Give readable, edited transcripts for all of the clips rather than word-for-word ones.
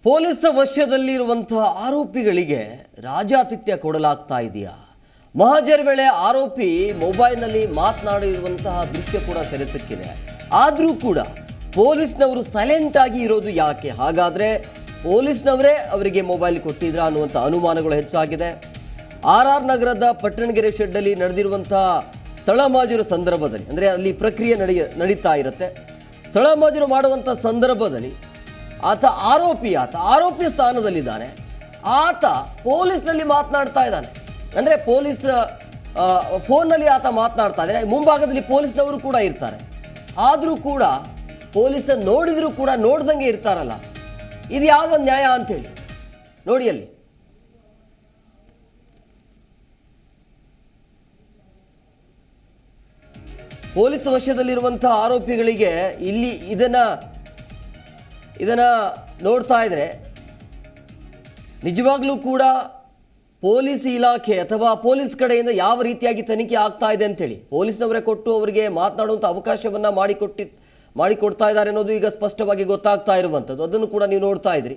Police ವಶದಲ್ಲಿರುವಂತಹ ಆರೋಪಿಗಳಿಗೆ ರಾಜಾತಿಥ್ಯ ಕೊಡಲಾಗ್ತಾ ಇದೆಯಾ? ಮಹಜರ್ ವೇಳೆ ಆರೋಪಿ ಮೊಬೈಲ್ನಲ್ಲಿ ಮಾತನಾಡಿರುವಂತಹ ದೃಶ್ಯ ಕೂಡ ಸೆರೆ ಸಿಕ್ಕಿದೆ. ಆದರೂ ಕೂಡ ಪೊಲೀಸ್ನವರು ಸೈಲೆಂಟ್ ಆಗಿ ಇರೋದು ಯಾಕೆ? ಹಾಗಾದರೆ ಪೊಲೀಸ್ನವರೇ ಅವರಿಗೆ ಮೊಬೈಲ್ ಕೊಟ್ಟಿದ್ರ ಅನ್ನುವಂಥ ಅನುಮಾನಗಳು ಹೆಚ್ಚಾಗಿದೆ. RR ನಗರದ ಪಟ್ಟಣಗೆರೆ ಶೆಡ್ಡಲ್ಲಿ ನಡೆದಿರುವಂತಹ ಸ್ಥಳ ಮಾಜೂರು ಸಂದರ್ಭದಲ್ಲಿ, ಅಂದರೆ ಅಲ್ಲಿ ಪ್ರಕ್ರಿಯೆ ನಡೀತಾ ಇರುತ್ತೆ. ಸ್ಥಳ ಮಾಜೂರು ಮಾಡುವಂಥ ಸಂದರ್ಭದಲ್ಲಿ ಆರೋಪಿ ಸ್ಥಾನದಲ್ಲಿದ್ದಾನೆ. ಆತ ಪೊಲೀಸ್ನಲ್ಲಿ ಮಾತನಾಡ್ತಾ ಇದ್ದಾನೆ. ಅಂದರೆ ಪೊಲೀಸ್ ಫೋನ್ನಲ್ಲಿ ಆತ ಮಾತನಾಡ್ತಾ ಇದ್ದಾನೆ. ಮುಂಭಾಗದಲ್ಲಿ ಪೊಲೀಸ್ನವರು ಕೂಡ ಇರ್ತಾರೆ. ಆದರೂ ಕೂಡ ಪೊಲೀಸ್ ನೋಡಿದರೂ ಕೂಡ ನೋಡ್ದಂಗೆ ಇರ್ತಾರಲ್ಲ, ಇದು ಯಾವ ನ್ಯಾಯ ಅಂತೇಳಿ ನೋಡಿ. ಅಲ್ಲಿ ಪೊಲೀಸ್ ವಶದಲ್ಲಿರುವಂತಹ ಆರೋಪಿಗಳಿಗೆ ಇಲ್ಲಿ ಇದನ್ನ ನೋಡ್ತಾ ಇದ್ರೆ ನಿಜವಾಗ್ಲೂ ಕೂಡ ಪೊಲೀಸ್ ಇಲಾಖೆ ಅಥವಾ ಪೊಲೀಸ್ ಕಡೆಯಿಂದ ಯಾವ ರೀತಿಯಾಗಿ ತನಿಖೆ ಆಗ್ತಾ ಇದೆ ಅಂತೇಳಿ ಪೊಲೀಸ್ನವರೇ ಕೊಟ್ಟು ಅವರಿಗೆ ಮಾತನಾಡುವಂಥ ಅವಕಾಶವನ್ನು ಮಾಡಿಕೊಡ್ತಾ ಇದ್ದಾರೆ ಅನ್ನೋದು ಈಗ ಸ್ಪಷ್ಟವಾಗಿ ಗೊತ್ತಾಗ್ತಾ ಇರುವಂಥದ್ದು. ಅದನ್ನು ಕೂಡ ನೀವು ನೋಡ್ತಾ ಇದ್ರಿ.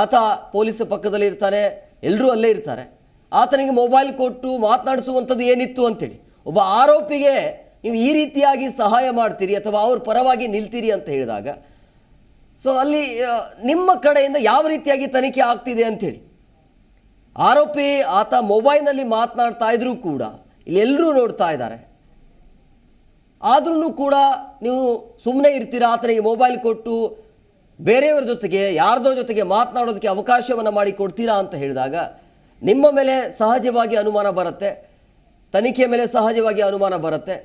ಆತ ಪೊಲೀಸ್ ಪಕ್ಕದಲ್ಲಿ ಇರ್ತಾನೆ, ಎಲ್ಲರೂ ಅಲ್ಲೇ ಇರ್ತಾರೆ. ಆತನಿಗೆ ಮೊಬೈಲ್ ಕೊಟ್ಟು ಮಾತನಾಡಿಸುವಂಥದ್ದು ಏನಿತ್ತು ಅಂತೇಳಿ ಒಬ್ಬ ಆರೋಪಿಗೆ ನೀವು ಈ ರೀತಿಯಾಗಿ ಸಹಾಯ ಮಾಡ್ತೀರಿ ಅಥವಾ ಅವ್ರ ಪರವಾಗಿ ನಿಲ್ತೀರಿ ಅಂತ ಹೇಳಿದಾಗ, ಸೊ ಅಲ್ಲಿ ನಿಮ್ಮ ಕಡೆಯಿಂದ ಯಾವ ರೀತಿಯಾಗಿ ತನಿಖೆ ಆಗ್ತಿದೆ ಅಂಥೇಳಿ ಆತ ಮೊಬೈಲ್ನಲ್ಲಿ ಮಾತನಾಡ್ತಾ ಇದ್ರೂ ಕೂಡ ಇಲ್ಲಿ ಎಲ್ಲರೂ ನೋಡ್ತಾ ಇದ್ದಾರೆ. ಆದ್ರೂ ಕೂಡ ನೀವು ಸುಮ್ಮನೆ ಇರ್ತೀರಾ? ಆತನಿಗೆ ಮೊಬೈಲ್ ಕೊಟ್ಟು ಬೇರೆಯವರ ಜೊತೆಗೆ ಯಾರ್ದೋ ಜೊತೆಗೆ ಮಾತನಾಡೋದಕ್ಕೆ ಅವಕಾಶವನ್ನು ಮಾಡಿ ಕೊಡ್ತೀರಾ ಅಂತ ಹೇಳಿದಾಗ ನಿಮ್ಮ ಮೇಲೆ ಸಹಜವಾಗಿ ಅನುಮಾನ ಬರುತ್ತೆ, ತನಿಖೆ ಮೇಲೆ ಸಹಜವಾಗಿ ಅನುಮಾನ ಬರುತ್ತೆ.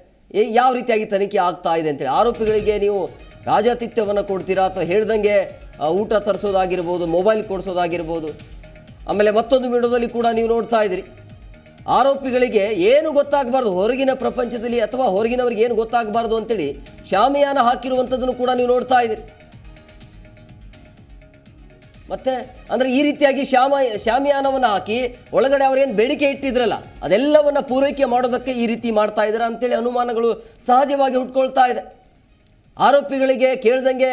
ಯಾವ ರೀತಿಯಾಗಿ ತನಿಖೆ ಆಗ್ತಾ ಇದೆ ಅಂತೇಳಿ ಆರೋಪಿಗಳಿಗೆ ನೀವು ರಾಜಾತಿಥ್ಯವನ್ನು ಕೊಡ್ತೀರಾ ಅಥವಾ ಹೇಳ್ದಂಗೆ ಊಟ ತರಿಸೋದಾಗಿರ್ಬೋದು, ಮೊಬೈಲ್ ಕೊಡಿಸೋದಾಗಿರ್ಬೋದು. ಆಮೇಲೆ ಮತ್ತೊಂದು ವಿಡಿಯೋದಲ್ಲಿ ಕೂಡ ನೀವು ನೋಡ್ತಾ ಇದ್ದೀರಿ, ಆರೋಪಿಗಳಿಗೆ ಏನು ಗೊತ್ತಾಗಬಾರ್ದು ಹೊರಗಿನ ಪ್ರಪಂಚದಲ್ಲಿ ಅಥವಾ ಹೊರಗಿನವ್ರಿಗೆ ಏನು ಗೊತ್ತಾಗಬಾರ್ದು ಅಂತೇಳಿ ಶಾಮಿಯಾನ ಹಾಕಿರುವಂಥದ್ದನ್ನು ಕೂಡ ನೀವು ನೋಡ್ತಾ ಇದ್ದೀರಿ. ಮತ್ತೆ ಅಂದರೆ ಈ ರೀತಿಯಾಗಿ ಶಾಮಿಯಾನವನ್ನು ಹಾಕಿ ಒಳಗಡೆ ಅವರೇನು ಬೇಡಿಕೆ ಇಟ್ಟಿದ್ರಲ್ಲ ಅದೆಲ್ಲವನ್ನು ಪೂರೈಕೆ ಮಾಡೋದಕ್ಕೆ ಈ ರೀತಿ ಮಾಡ್ತಾ ಇದ್ದಾರೆ ಅಂತೇಳಿ ಅನುಮಾನಗಳು ಸಹಜವಾಗಿ ಹುಟ್ಕೊಳ್ತಾ ಇದೆ. ಆರೋಪಿಗಳಿಗೆ ಕೇಳ್ದಂಗೆ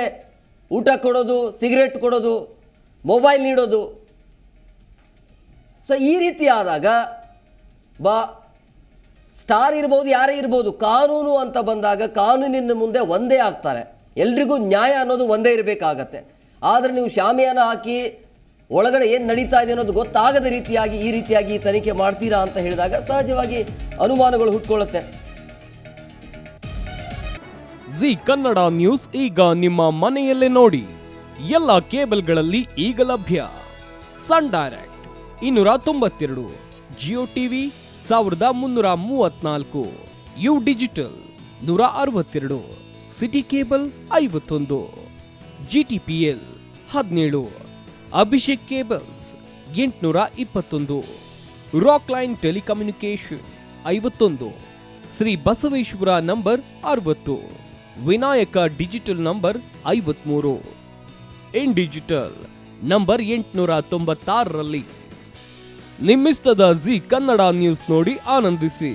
ಊಟ ಕೊಡೋದು, ಸಿಗರೇಟ್ ಕೊಡೋದು, ಮೊಬೈಲ್ ನೀಡೋದು. ಸೊ ಈ ರೀತಿ ಆದಾಗ ಸ್ಟಾರ್ ಇರ್ಬೋದು, ಯಾರೇ ಇರ್ಬೋದು, ಕಾನೂನು ಅಂತ ಬಂದಾಗ ಕಾನೂನಿನ ಮುಂದೆ ಒಂದೇ ಆಗ್ತಾರೆ. ಎಲ್ರಿಗೂ ನ್ಯಾಯ ಅನ್ನೋದು ಒಂದೇ ಇರಬೇಕಾಗತ್ತೆ. ಆದರೆ ನೀವು ಶಾಮಿಯಾನ ಹಾಕಿ ಒಳಗಡೆ ಏನು ನಡೀತಾ ಇದೆ ಅನ್ನೋದು ಗೊತ್ತಾಗದ ರೀತಿಯಾಗಿ ಈ ರೀತಿಯಾಗಿ ತನಿಖೆ ಮಾಡ್ತೀರಾ ಅಂತ ಹೇಳಿದಾಗ ಸಹಜವಾಗಿ ಅನುಮಾನಗಳು ಹುಟ್ಕೊಳ್ಳುತ್ತೆ. ಜಿ ಕನ್ನಡ ನ್ಯೂಸ್ ಈಗ ನಿಮ್ಮ ಮನೆಯಲ್ಲೇ ನೋಡಿ. ಎಲ್ಲ ಕೇಬಲ್ಗಳಲ್ಲಿ ಈಗ ಲಭ್ಯ. Sun direct 292, Jio TV 1334, U digital 162, city cable 51, GTPL 17, Abhishek cables 821, rock line telecommunication 51, Shri Basaveshwara number 60, Vinayaka digital number 53, in digital number 896ರಲ್ಲಿ. ನಿಮ್ಮಿಸ್ತದ ಜಿ ಕನ್ನಡ ನ್ಯೂಸ್ ನೋಡಿ ಆನಂದಿಸಿ.